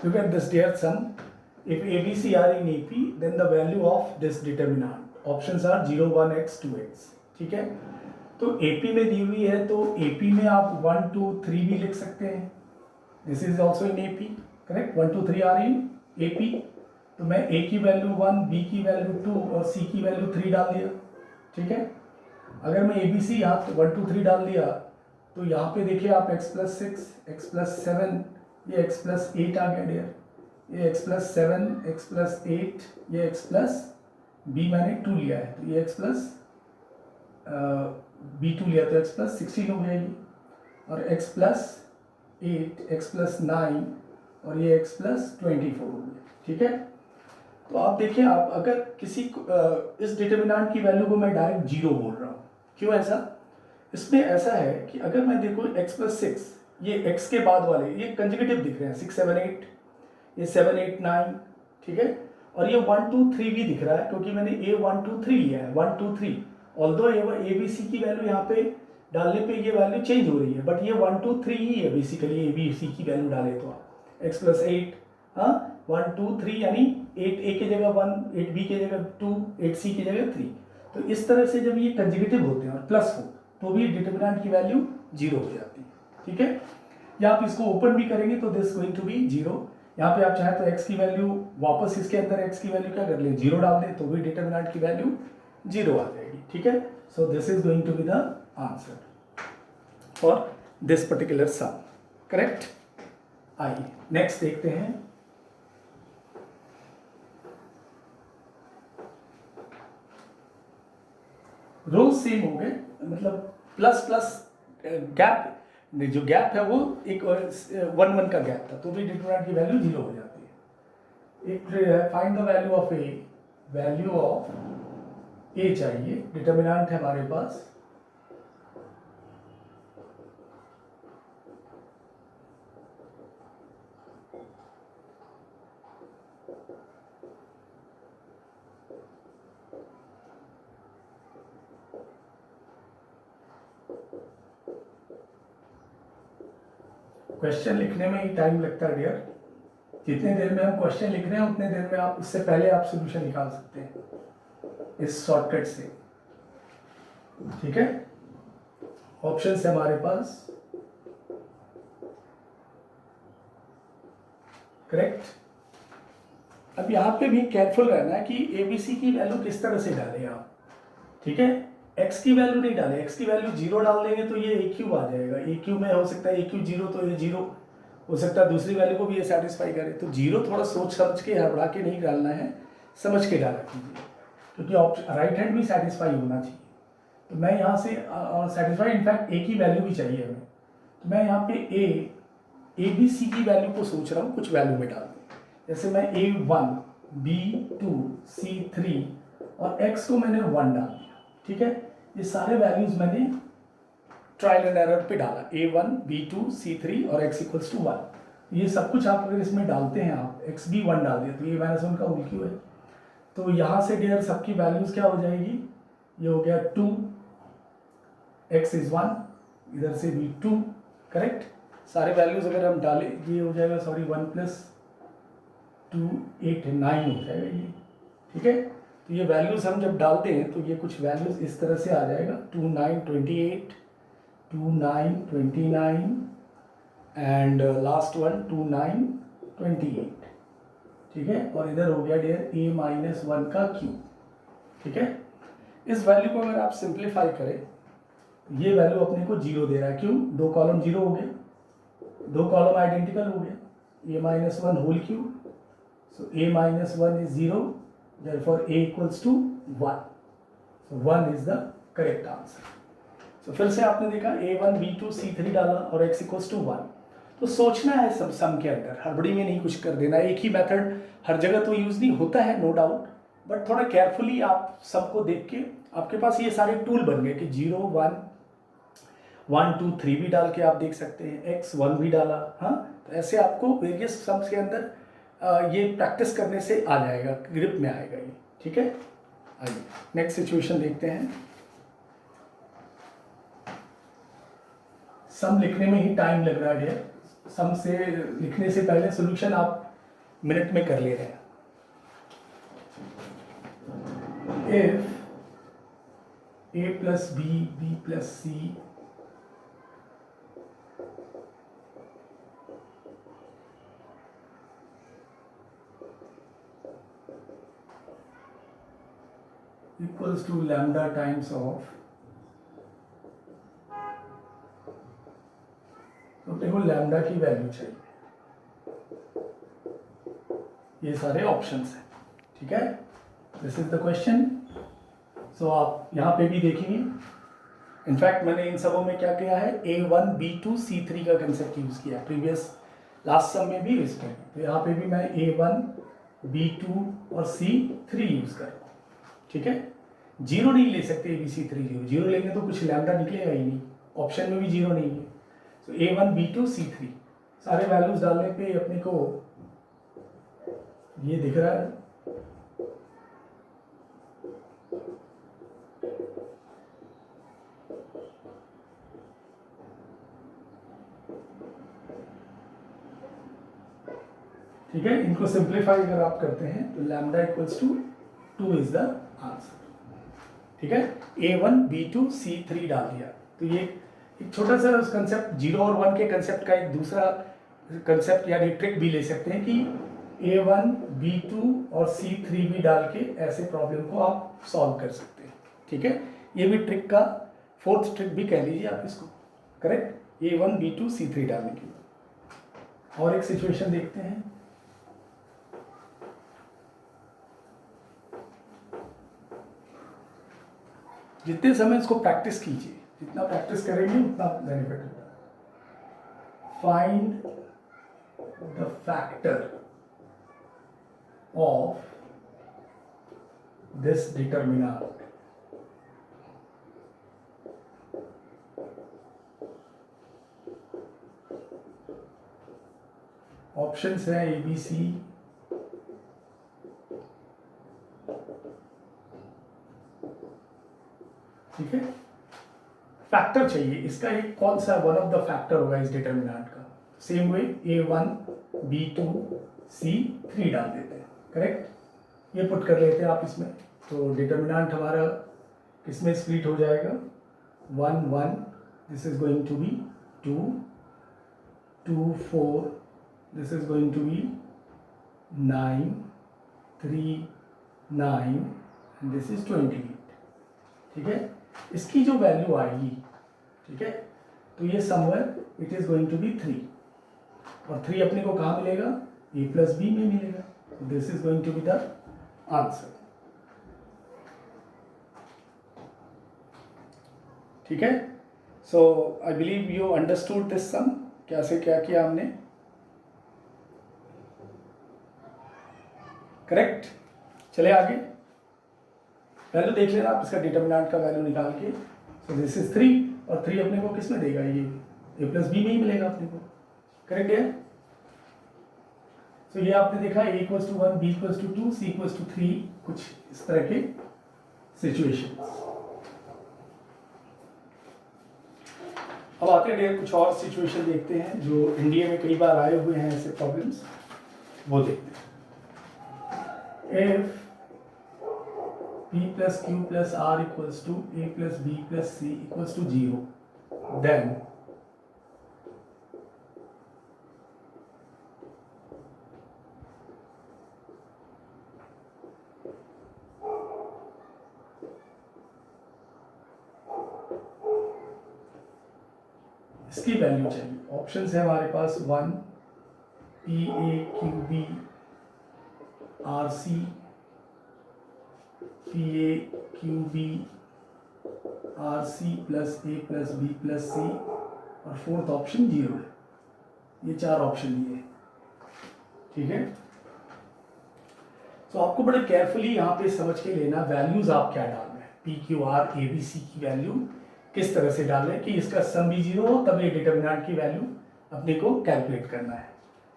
Look at this dear son. If ABC are in AP, then the value of this determinant. Options are 0, 1, x, 2x. ठीक है, तो AP में दी हुई है, तो AP में आप 1, 2, 3 भी लिख सकते हैं. This is also in AP, correct? 1, 2, 3 are in AP. तो मैं A की वैल्यू 1, B की वैल्यू 2 और C की वैल्यू 3 डाल दिया. ठीक है, अगर मैं ABC यहाँ 1, 2, 3 डाल दिया, तो यहाँ पे देखिए आप x + 6, x + 7, ये x + 8 आ गया डियर. ये x + 7, x + 8, ये x + b मैंने 2 लिया है, तो ये x + b2 लिया, तो x + 16 हो गया ये, और x + 8, x + 9 और ये x + 24 हो गया. ठीक है, तो आप देखिए, आप अगर किसी इस डिटर्मिनेंट की वैल्यू को मैं डायरेक्ट 0 बोल रहा हूँ. क्यों ऐसा? इसमें ऐसा है कि अगर मैं देखो x + 6, ये x के बाद वाले ये कंजुगेटिव दिख रहे हैं, 6, 7, 8, ये 7, 8, 9. ठीक है, और ये 1, 2, 3 भी दिख रहा है, क्योंकि मैंने a 1, 2, 3 लिया है. 1, 2, 3, ऑल्दो ए बी सी की वैल्यू यहाँ पे डालने पे ये वैल्यू चेंज हो रही है, बट ये 1, 2, 3 ही है बेसिकली. ए बी सी की वैल्यू डाले तो आप x + 8, हाँ, 1, 2, 3, यानी 8 a की जगह 1, 8 b की जगह 2, 8 c की जगह 3. तो इस तरह से जब ये कंजुगेटिव होते हैं और प्लस हो, तो भी डिटर्मिनेंट की वैल्यू 0 हो जाती है. ठीक है, या आप इसको ओपन भी करेंगे तो दिस गोइंग टू बी 0. यहाँ पे आप चाहे तो x की वैल्यू वापस इसके अंदर x की वैल्यू क्या कर ले, 0 डाल दें, तो भी डिटर्मिनेंट की वैल्यू 0 आ जाएगी. ठीक है, so this is going to be the answer for this particular sum. Correct. आइए नेक्स्ट देखते हैं. रोज सेम हो गए, मतलब प्लस प्लस गैप, जो गैप है वो एक 1, 1 का गैप था, तो भी डिटर्मिनेंट की वैल्यू 0 हो जाती है. एक find the value of A. Value of A चाहिए, डिटर्मिनेंट है हमारे पास क्वेश्चन लिखने में ही टाइम लगता है डियर. जितने देर में हम क्वेश्चन लिख रहे हैं उतने देर में आप इससे पहले आप सोल्यूशन निकाल सकते हैं इस शॉर्टकट से. ठीक है, ऑप्शन है हमारे पास. करेक्ट. अब यहाँ पे भी केयरफुल रहना है कि एबीसी की वैल्यू किस तरह से डालें आप. ठीक है, x की वैल्यू नहीं डालें, x की वैल्यू 0 डाल देंगे तो ये a³ आ जाएगा. a³ में हो सकता है a³ 0, तो ये 0 हो सकता है, दूसरी वैल्यू को भी ये सेटिस्फाई करे. तो 0 थोड़ा सोच समझ के, हड़बड़ा के नहीं डालना है, समझ के डाला कीजिए, क्योंकि ऑप्शन राइट हैंड भी सेटिस्फाई होना चाहिए. तो मैं यहाँ से सेटिस्फाई, इनफैक्ट a की वैल्यू भी चाहिए हमें, तो मैं यहाँ पे a b c की वैल्यू को सोच रहा हूँ कुछ वैल्यू में डाल दूँ. जैसे मैं a1, b2, c3 और x को मैंने 1 डाल दिया. ठीक है, ये सारे वैल्यूज मैंने ट्रायल एंड एरर पे डाला, a1, b2, c3 और x = 1. ये सब कुछ आप अगर इसमें डालते हैं, आप x भी 1 डाल दिया, तो ये -1 का होल क्यू है. तो यहाँ से डियर सबकी वैल्यूज क्या हो जाएगी, ये हो गया 2, x = 1, इधर से भी 2. करेक्ट. सारे वैल्यूज अगर हम डालें, ये हो जाएगा, सॉरी, 1 + 2, 8, 9 हो जाएगा ये. ठीक है, तो ये वैल्यूज हम जब डालते हैं तो ये कुछ वैल्यूज इस तरह से आ जाएगा, 2, 9, 28, 2, 9, 29 एंड लास्ट वन 2, 9, 28. ठीक है, और इधर हो गया डियर a-1 का क्यूब. ठीक है, इस वैल्यू को अगर आप सिंप्लीफाई करें, ये वैल्यू अपने को 0 दे रहा है. क्यों? 2 कॉलम 0 हो गए, 2 कॉलम आइडेंटिकल हो गए, a-1 whole cube. So a-1 is 0, therefore a = 1. So 1 is the correct answer. So फिर से आपने देखा a1, b2, c3 डाला और x = 1. तो सोचना है सब सम के अंदर, हड़बड़ी में नहीं कुछ कर देना. एक ही मेथड हर जगह तो यूज नहीं होता है, नो डाउट, बट थोड़ा केयरफुली आप सबको देख के, आपके पास ये सारे टूल बन गए कि 0, 1, 1, 2, 3 भी डाल के आप देख सकते हैं, x 1 भी डाला. हाँ, तो ऐसे आपको वेरियस सम्स के अंदर ये प्रैक्टिस करने से आ जाएगा, ग्रिप में आएगा ये. ठीक है, आइए नेक्स्ट सिचुएशन देखते हैं. सम लिखने में ही टाइम लग रहा है. सम से लिखने से पहले सॉल्यूशन आप मिनट में कर ले रहे हैं। If a plus b, b plus c equals to lambda times of, तो देखो लैम्डा की वैल्यू चाहिए। ये सारे ऑप्शंस हैं, ठीक है। This is the question. So आप यहाँ पे भी देखेंगे, इनफैक्ट मैंने इन सबों में क्या किया है, A1 B2 C3 का कंसेप्ट यूज़ किया, प्रीवियस लास्ट सम में भी इस पर, तो यहाँ पे भी मैं A1 B2 और C3 यूज़ कर रहा हूँ, ठीक है। जीरो नहीं ले सकते ABC3 जीरो, जीरो लेंगे तो कुछ लैम्डा निकलेगा ही नहीं, ऑप्शन में भी जीरो नहीं है। तो A1 B2 C3 सारे वैल्यूज डालने पे अपने को ये दिख रहा है, ठीक है। इनको सिंप्लीफाई अगर आप करते हैं तो lambda equals to 2 is the answer, ठीक है। A1 B2 C3 डाल दिया, तो ये एक छोटा सा कंसेप्ट, 0 और 1 के कंसेप्ट का एक दूसरा कंसेप्ट यानी ट्रिक भी ले सकते हैं कि A1 B2 और C3 भी डाल के ऐसे प्रॉब्लम को आप सॉल्व कर सकते हैं, ठीक है। ये भी ट्रिक का फोर्थ ट्रिक भी कह लीजिए आप इसको, करेक्ट। A1 B2 C3 डालने के लिए और एक सिचुएशन देखते हैं। जितने समय इसको प्रैक्टिस कीजिए, जितना प्रैक्टिस करेंगे उतना बेनिफिट होगा। Find the factor of this determinant. Options हैं ABC, ठीक है। फैक्टर चाहिए इसका, एक कौन सा वन ऑफ द फैक्टर होगा इस डिटरमिनेंट का। Same way A1 B2 C3 डाल देते हैं, करेक्ट। ये पुट कर लेते हैं आप इसमें, तो डिटरमिनेंट हमारा किसमें स्प्लिट हो जाएगा, 1 1, this is going to be 2 2 4, this is going to be 9 3 9, and this is 28, ठीक है। इसकी जो वैल्यू आएगी, ठीक है, तो ये somewhere it is going to be 3, और 3 अपने को कहाँ मिलेगा, A प्लस B में मिलेगा। This is going to be the answer, ठीक है। So I believe you understood this sum, कैसे क्या किया हमने, करेक्ट। चले आगे, वैल्यू देख लेना आप इसका, डिटरमिनेंट का वैल्यू निकाल के। सो दिस इज 3, और 3 अपने को किस में देगा, ये A प्लस B में ही मिलेगा अपने को, करेक्ट है। सो ये आपने देखा A equals to 1, B equals to 2, C equals to 3, कुछ इस तरह के सिचुएशन। अब आते हैं कुछ और सिचुएशन देखते हैं जो इंडिया में कई बार आए हुए हैं ऐसे प्रॉब्लम्स, वो देखते हैं। If P plus Q plus R equals to A plus B plus C equals to 0, then इसकी वैल्यू चाहिए। ऑप्शंस है हमारे पास 1 PA RC, PA RC plus A plus B plus C, और फोर्थ ऑप्शन 0 है। ये 4 ऑप्शन दिए, ठीक है। तो आपको बड़े केयरफुली यहाँ पे समझ के लेना, वैल्यूज आप क्या डाल रहे हैं, PQR ABC की वैल्यू किस तरह से डाल रहे हैं कि इसका सम भी 0 हो, तब ये डिटरमिनेंट की वैल्यू अपने को कैलकुलेट करना है।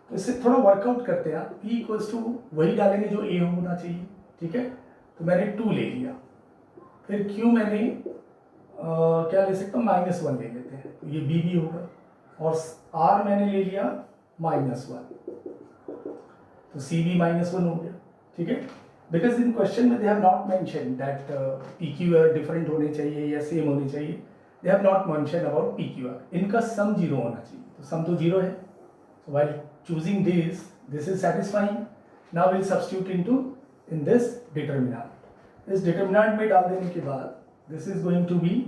तो इससे थोड़ा वर्कआउट करते हैं आप। P इक्वल्स टू वही डालेंगे जो A होना चाहिए, ठीक है। तो मैंने 2 ले लिया, फिर Q मैंने क्या ले सकता हूँ, -1 ले लेते हैं, तो ये B भी होगा, और R मैंने ले लिया -1। तो सी भी -1 हो गया, ठीक है। बिकॉज इन क्वेश्चन में they have not mention that P Q R different होने चाहिए या सेम होने चाहिए, they have not mention about P Q R. इनका सम 0 होना चाहिए, तो सम तो 0 है। So while choosing this is satisfying. Now will substitute into in this determinant. इस डिटर्मिनेंट में डाल देने के बाद this is going to be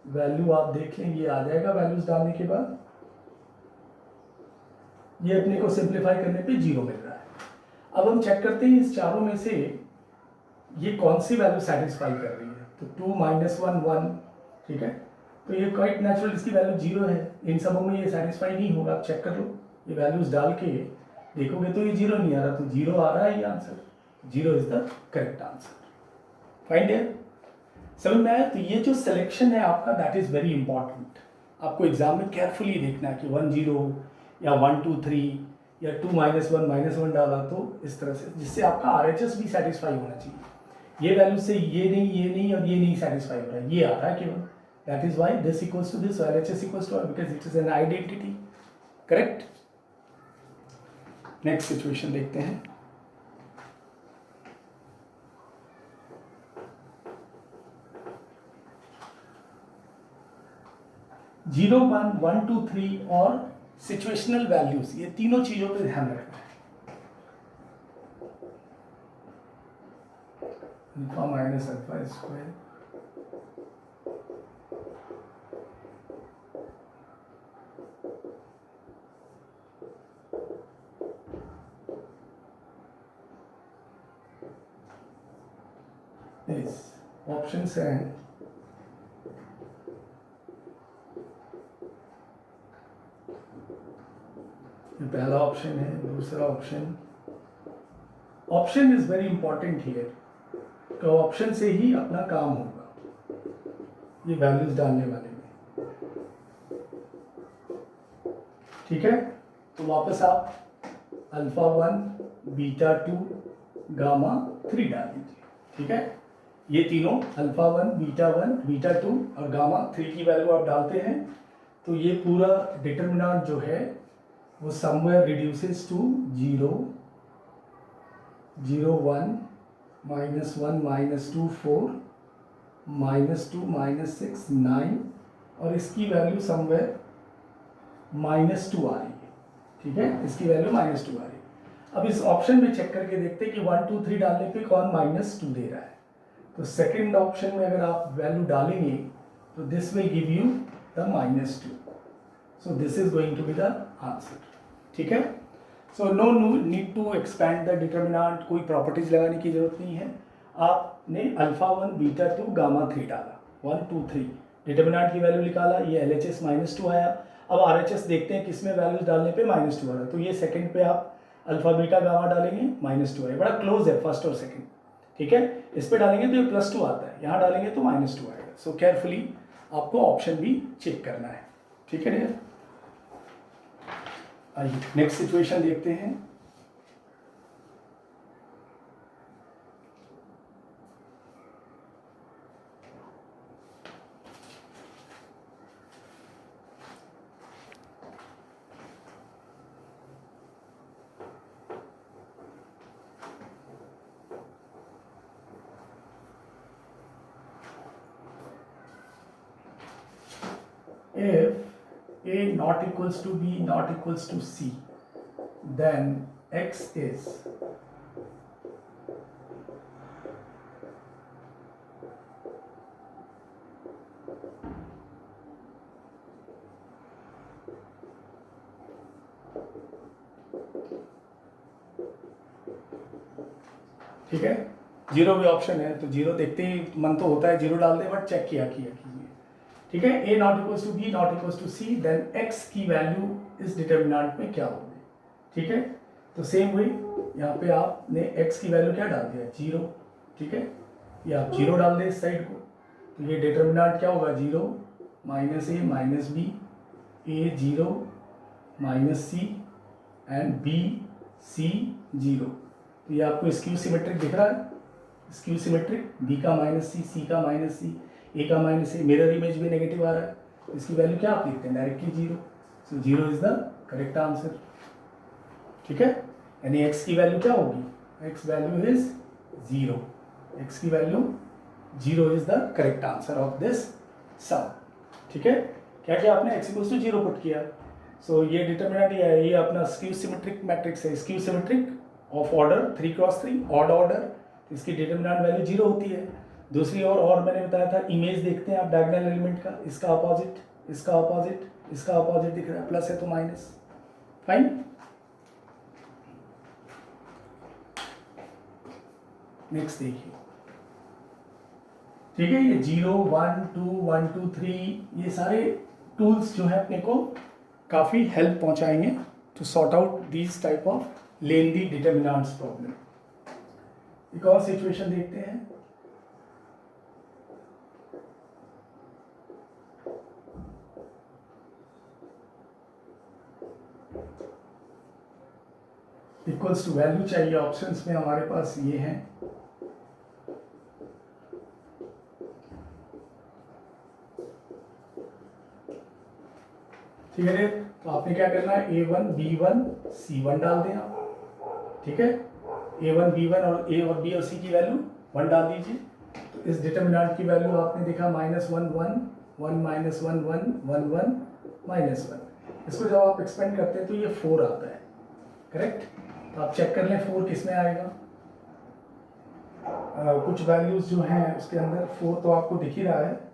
value, आप देख लेंगे आ जाएगा वैल्यूज डालने के बाद। ये अपने को सिंप्लीफाई करने पे 0 मिल रहा है। अब हम चेक करते हैं इस चारों में से ये कौन सी वैल्यू सेटिस्फाई कर रही है। तो 2 -1 1, ठीक है। तो ये क्वाइट नेचुरल, इसकी वैल्यू 0 है। इन सबों में ये सेटिस्फाई नहीं होगा, आप चेक कर लो। ये वैल्यूज डाल के देखोगे तो ये 0 नहीं आ रहा, तो 0 आ रहा है ये answer. 0 is the correct answer. Find it. समझ में आया? तो ये जो सिलेक्शन है आपका, दैट इज वेरी इंपॉर्टेंट। आपको एग्जाम में केयरफुली देखना है कि 1 0 या 1 2 3 या 2 -1 डाला, तो इस तरह से, जिससे आपका RHS भी सेटिस्फाई होना चाहिए। ये वैल्यू से ये नहीं और ये नहीं सेटिस्फाई हो रहा है, ये आ रहा है केवल। That is why this equals to this, RHS equals to, because it is an identity. Correct. Next situation देखते हैं। जीरो 1 1 2 3 और सिचुएशनल वैल्यूज, ये तीनों चीजों पे ध्यान रखना है। अल्फा माइनस अल्फा स्क्वायर, इस ऑप्शन से हैं। पहला ऑप्शन है, दूसरा option is very important here. तो ऑप्शन से ही अपना काम होगा ये वैल्यूज डालने वाले में, ठीक है। तो वापस आप अल्फा 1 बीटा 2 गामा 3 डाल दीजिए, ठीक है। ये तीनों अल्फा 1 बीटा 2 और गामा 3 की वैल्यू आप डालते हैं, तो ये पूरा डिटर्मिनेंट जो है वो somewhere reduces to 0 0 1 -1 -2 4 -2 -6 9 और इसकी वैल्यू somewhere -2 आ रही है, ठीक है। इसकी वैल्यू -2 आ रही है। अब इस ऑप्शन में चेक करके देखते हैं कि 1 2 3 डालने पे कौन -2 दे रहा है। तो सेकंड ऑप्शन में अगर आप वैल्यू डालेंगे तो this will give you the -2, so this is going to be the answer, ठीक है। So no need to expand the determinant, कोई प्रॉपर्टीज लगाने की जरूरत नहीं है। आपने अल्फा 1 बीटा 2 गामा 3 डाला, 1 2 3 डिटर्मिनेंट की वैल्यू निकाला, ये LHS -2 आया। अब RHS देखते हैं किसमें वैल्यूज डालने पे -2 आ रहा है। तो ये सेकंड पे आप अल्फा बीटा गामा डालेंगे, -2 आएगा, बड़ा क्लोज है फर्स्ट और सेकंड, ठीक है। इस पे डालेंगे तो ये +2 आता है, यहाँ डालेंगे तो -2 आएगा। सो केयरफुली आपको ऑप्शन भी चेक करना है, ठीक है डियर। आइए नेक्स्ट सिचुएशन देखते हैं। If A not equals to B not equals to C, then X is ठीक है। जीरो भी ऑप्शन है, तो जीरो देखते ही मन तो होता है जीरो डाल दे, बट चेक किया कीजिए, ठीक है। A not equals to B not equals to C, then X की वैल्यू इस डिटर्मिनेंट में क्या होगी, ठीक है। तो सेम वे यहाँ पे आपने X की वैल्यू क्या डाल दिया, 0, ठीक है। ये आप 0 डाल दें इस साइड को, तो ये डिटर्मिनेंट क्या होगा, 0 -A -B, A 0 -C and B C 0। तो ये आपको स्क्यू सिमेट्रिक दिख रहा है, स्क्यू सिमेट्रिक, B का -C, C का -C, A का -A, मिरर इमेज भी नेगेटिव आ रहा है, तो इसकी वैल्यू क्या आप लिखते हैं, directly 0। So 0 is the correct answer, ठीक है। यानी x की वैल्यू क्या होगी, x वैल्यू इज 0, x की वैल्यू 0 is the correct answer of this sum. ठीक है, क्या क्या आपने x इक्वल्स टू 0 पुट किया। सो ये डिटर्मिनेंट ये अपना स्क्यू सिमेट्रिक मैट्रिक्स है, skew symmetric of order 3x3 odd order, इसकी डिटर्मिनेंट वैल्यू 0 होती है। दूसरी और मैंने बताया था इमेज देखते हैं आप डायगोनल एलिमेंट का, इसका अपोजिट, इसका अपोजिट, इसका अपोजिट दिख रहा है, प्लस है तो माइनस। फाइन, नेक्स्ट देखिए। ठीक है, ये 0 1 2 1 2 3 ये सारे टूल्स जो है अपने को काफी हेल्प पहुंचाएंगे to sort out these type of lengthy determinants problem. एक और सिचुएशन देखते हैं। इक्वल्स टू वैल्यू चाहिए, ऑप्शंस में हमारे पास ये हैं। ठीक है, तो आपने क्या करना है, A1 B1 C1 डाल दें आप। ठीक है, A1 B1 और A और B और C की वैल्यू 1 डाल दीजिए। तो इस डिटर्मिनेंट की वैल्यू आपने देखा -1 1 1 -1 1 1 1 -1। इसको जब आप एक्सपेंड करते हैं तो ये 4 आता है, करेक्ट। तो आप चेक कर लें 4 किस में आएगा। कुछ वैल्यूज जो हैं उसके अंदर 4 तो आपको दिख ही रहा है।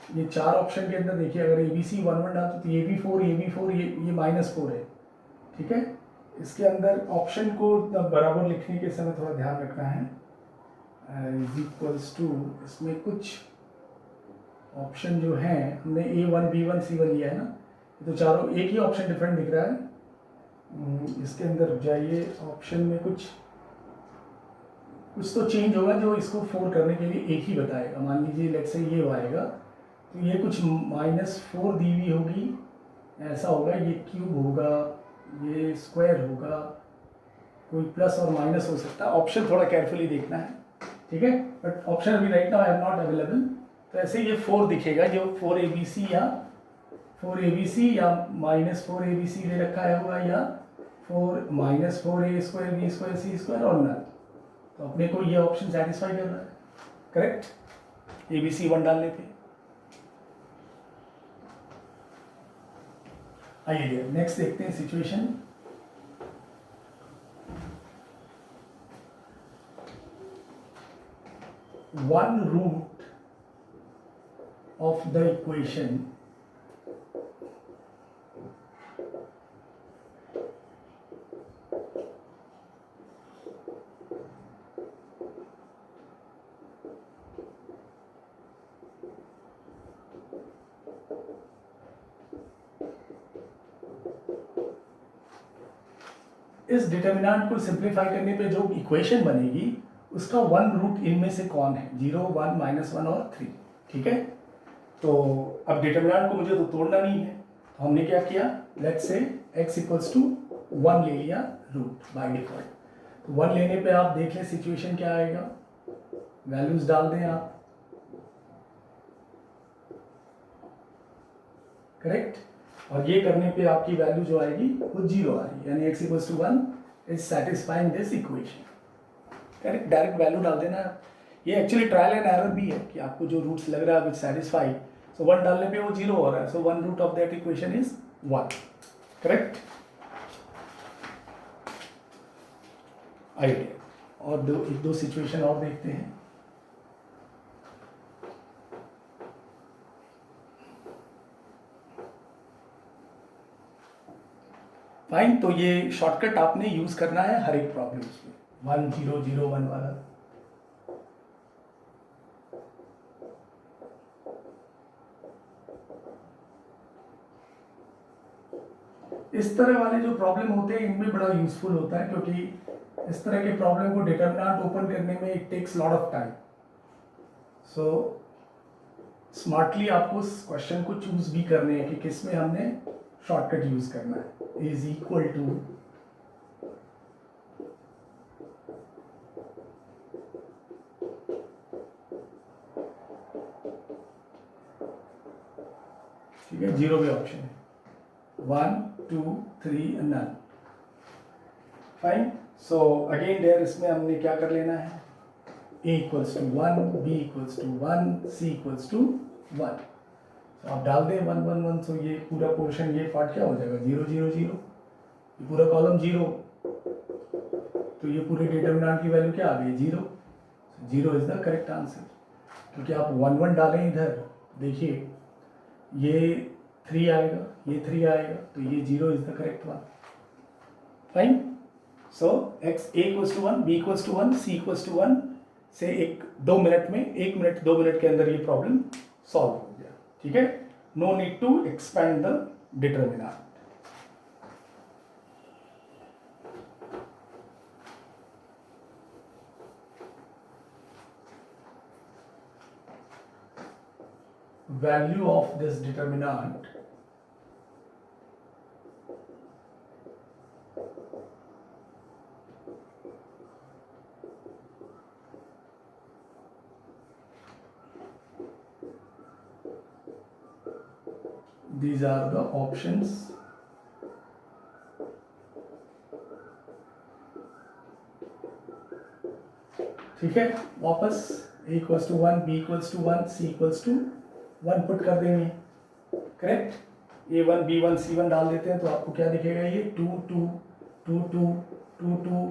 ये 4 ऑप्शन के अंदर देखिए, अगर ABC 1 1 डालते तो ये भी 4, ये भी 4, ये -4 है। ठीक है, इसके अंदर ऑप्शन को बराबर लिखने के समय थोड़ा ध्यान रखना है। इज इक्वल्स टू, इसमें कुछ ऑप्शन जो हैं हमने A1 B1 C1 लिया है ना, तो चारों एक ही ऑप्शन डिफरेंट दिख रहा है। इसके अंदर जाइए, ऑप्शन में कुछ तो चेंज होगा जो इसको 4 करने के लिए एक ही बताएगा। मान लीजिए लेट्स से ये आएगा, तो ये कुछ -4 दी हुई होगी, ऐसा होगा, ये क्यूब होगा, ये स्क्वायर होगा, कोई प्लस और माइनस हो सकता है। ऑप्शन थोड़ा केयरफुली देखना है, ठीक है। बट ऑप्शन अभी right now I am not available. तो ऐसे ये 4 दिखेगा, जो 4ABC या -4 ABC ले रखा है होगा, या 4 -4A² B² C² और नल। तो अपने को ये ऑप्शन सेटिस्फाई कर रहा है, करेक्ट, ABC 1 डालने पे। आइए नेक्स्ट देखते हैं situation. One root of the equation इस डिटर्मिनेंट को सिंप्लीफाई करने पे जो इक्वेशन बनेगी उसका 1 रूट इनमें से कौन है, 0 1 -1 और 3। ठीक है, तो अब डिटर्मिनेंट को मुझे तो तोड़ना नहीं है, तो हमने क्या किया, let's say x equals to 1 ले लिया रूट बाय डिफॉल्ट। तो 1 लेने पे आप देख लें सिचुएशन क्या आएगा, वैल्यूज डाल दें आप, करेक्ट। और ये करने पे आपकी वैल्यू जो आएगी वो 0 आ रही है, यानी x equals to 1 is satisfying this equation, correct. Direct value डाल देना। ये एक्चुअली ट्रायल एंड एरर भी है कि आपको जो रूट्स लग रहा है विच सेटिस्फाई, सो 1 डालने पे वो 0 हो रहा है, so 1 root of that equation is 1, correct. आइए और एक दो सिचुएशन और देखते हैं। फाइन, तो ये शॉर्टकट आपने यूज करना है हर एक प्रॉब्लम में, 1 0 0 1 वाला। इस तरह वाले जो प्रॉब्लम होते हैं इनमें बड़ा यूजफुल होता है, क्योंकि इस तरह के प्रॉब्लम को डिटर्मिनेंट ओपन करने में it takes lot of time. So smartly आपको उस क्वेश्चन को चूज भी करने हैं कि किस में हमने शॉर्टकट यूज करना है। इज इक्वल टू ठीक है, 0 भी ऑप्शन है, 1 2 3 none. Fine. So again there इसमें हमने क्या कर लेना है, a equals to 1, b equals to 1, c equals to 1. तो आप डाल दें 1 1 1, तो ये पूरा पोर्शन, ये पार्ट क्या हो जाएगा, 0 0 0, ये पूरा कॉलम 0. तो ये पूरे डिटरमिनेंट की वैल्यू क्या आ गई, 0. 0 इज द करेक्ट आंसर. क्योंकि आप 1 1 डालें इधर, देखिए ये 3 आएगा, ये 3 आएगा, तो ये 0 is the correct one. Fine. So x a equals to 1, b equals to 1, c equals to 1 से 1 मिनट 2 मिनट के अंदर ये प्रॉब्लम सॉल्व हो गया. ठीक है. No need to expand the determinant. Value of this determinant these are the options. ठीक है. वापस a equals to 1, b equals to 1, c equals to 1 put कर देंगे. करेक्ट. a1 b1 c1 डाल देते हैं तो आपको क्या दिखेगा, ये 2 2 2 2 2 2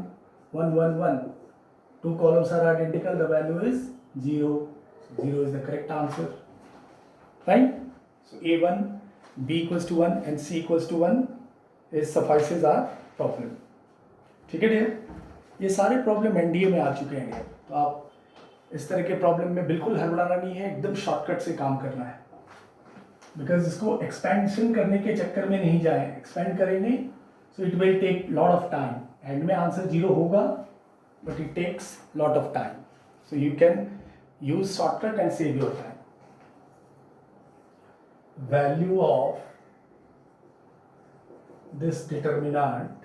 1 1 1. 2 columns are identical, the value is 0. 0 is the correct answer. Fine. So a1 b equals to 1 and c equals to 1 is suffices our problem. ठीक है डियर. ये सारे प्रॉब्लम एनडीए में आ चुके हैं. तो आप इस तरह के प्रॉब्लम में बिल्कुल हड़बड़ाना नहीं है, एकदम शॉर्टकट से काम करना है. बिकॉज इसको एक्सपेंशन करने के चक्कर में नहीं जाए. एक्सपेंड करेंगे so it will take lot of time. End में आंसर 0 होगा, but it takes lot of time. So you can use shortcut and save your time. Value of this determinant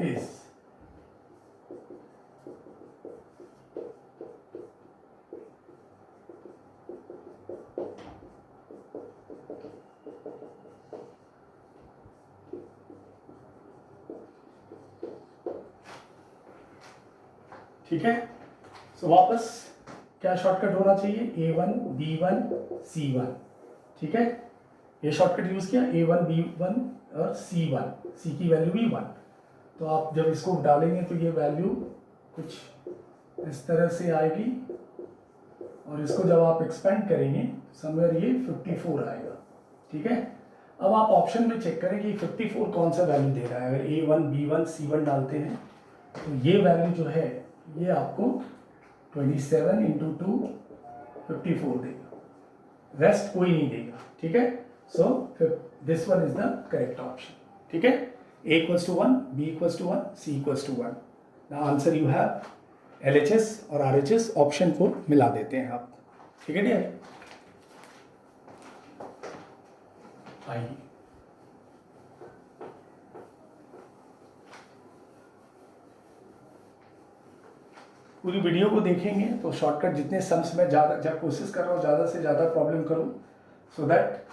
is ठीक है. सो वापस क्या शॉर्टकट होना चाहिए, a1 b1 c1. ठीक है. ये शॉर्टकट यूज किया, a1 b1 और c1, c की वैल्यू भी 1. तो आप जब इसको डालेंगे तो ये वैल्यू कुछ इस तरह से आएगी, और इसको जब आप एक्सपेंड करेंगे समवेयर ये 54 आएगा. ठीक है. अब आप ऑप्शन में चेक करें कि 54 कौन सा वैल्यू दे रहा है. अगर a1 b1 c1 डालते हैं तो ये वैल्यू जो है ये आपको 27 इंटू 2 54 देगा. रेस्ट कोई नहीं देगा. ठीक है. So this one is the correct option. ठीक है. a equals to 1, b equals to 1, c equals to 1. Now answer you have LHS और RHS ऑप्शन को मिला देते हैं आप. ठीक है डियर. आइए पूरी वीडियो को देखेंगे तो शॉर्टकट जितने सम्स में ज़्यादा कोशिश कर रहा हूँ ज़्यादा से ज़्यादा प्रॉब्लम करूँ, सो दैट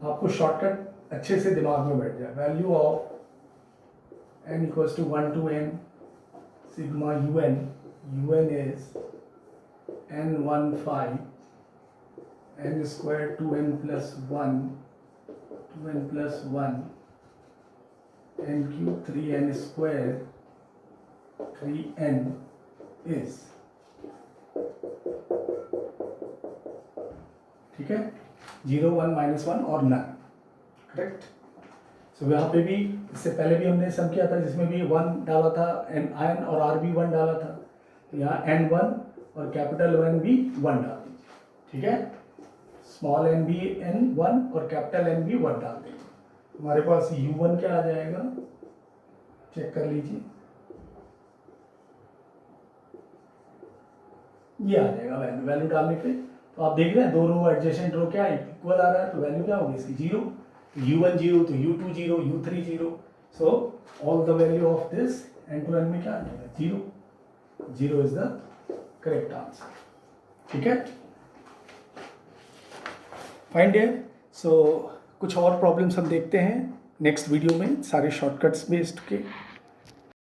आपको शॉर्टकट अच्छे से दिमाग में बैठ जाए. Value of n equals to 1 to n sigma un. un is n15 n square 2n plus 1 2n plus 1 n cube 3n square 3n is. ठीक है. 0 1 -1 और नन. करेक्ट. सो यहाँ पे भी इससे पहले भी हमने सम किया था जिसमें भी 1 डाला था, n और r भी 1 डाला था. तो यहाँ n1 और कैपिटल N भी 1 डाल दीजिए. ठीक है. स्मॉल n भी n1 और कैपिटल N भी 1 डाल देंगे. हमारे पास u1 क्या आ जाएगा, चेक कर लीजिए. ये आ जाएगा वैल्यू डालने पे. तो आप देख रहे हैं 2 रो एडजेसेंट रो क्या इक्वल आ रहा है, तो वैल्यू क्या होगी इसकी 0. u1 0 तो u2 0 u3 0. So all the value of this N to N में क्या आ जाएगा 0, 0 इज द करेक्ट आंसर। ठीक है, फाइन डियर। सो कुछ और प्रॉब्लम्स हम देखते हैं नेक्स्ट वीडियो में, सारे शॉर्टकट्स बेस्ड के।